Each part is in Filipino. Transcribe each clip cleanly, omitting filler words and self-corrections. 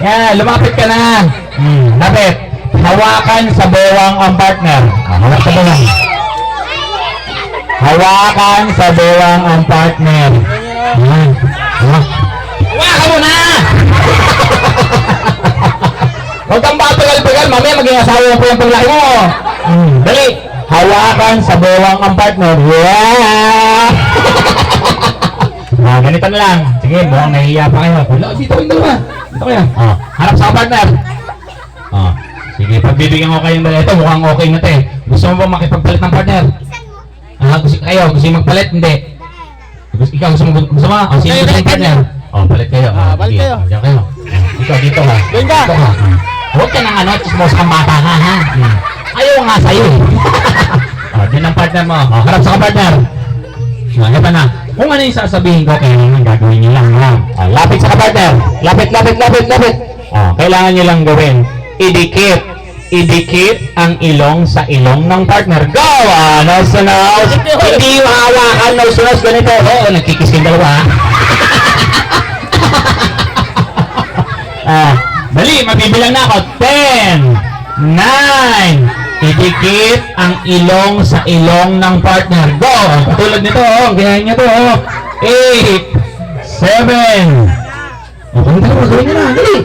Yan, lumapit ka na. Lapit. Hawakan sa bewang ang partner. Hawak sa bewang. Hawakan sa bewang ang partner. Yan. Hawakan mo na! Huwag kang matagal-tagal. Mamaya maging asawa mo po yung paglaki mo. Dali. Hawakan sa bewang ang partner. Yeah! Ganito na lang. Sige, mukhang nahihiya pa kayo. Dito ba? Dito kayo. Harap sa partner. Sige, pagbibigyan ko kayong dala. Ito, mukhang okay na ito eh. Gusto mo ba makipagpalit ng partner? Gusto mo magpalit? Hindi. Ikaw, gusto mo? Sino gusto yung partner? Palit kayo. Palit kayo. Diyan kayo. Ikaw, dito ka. Doon ka. Dito ka. Huwag ka nang chismos kang bata ka, ha? Ayaw nga sa'yo. Diyan ang partner mo. Harap sa partner. Ito na. Kung ano yung sasabihin ko, kailangan gagawin nyo lang. Lapit sa partner. Lapit. Kailangan nyo lang gawin. Idikit ang ilong sa ilong ng partner. Go! Nose to nose. Hindi yung hawakan. Nose to nose. Ganito. Nagkikis yung dalawa. Dali, mabibilang na ako. 10, 9. Idikit ang ilong sa ilong ng partner. Go! Patulad nito, ganyan nyo to, 8, 7. Gawin nyo na, dali.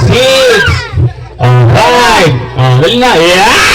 6, 5. Dali na, yeah!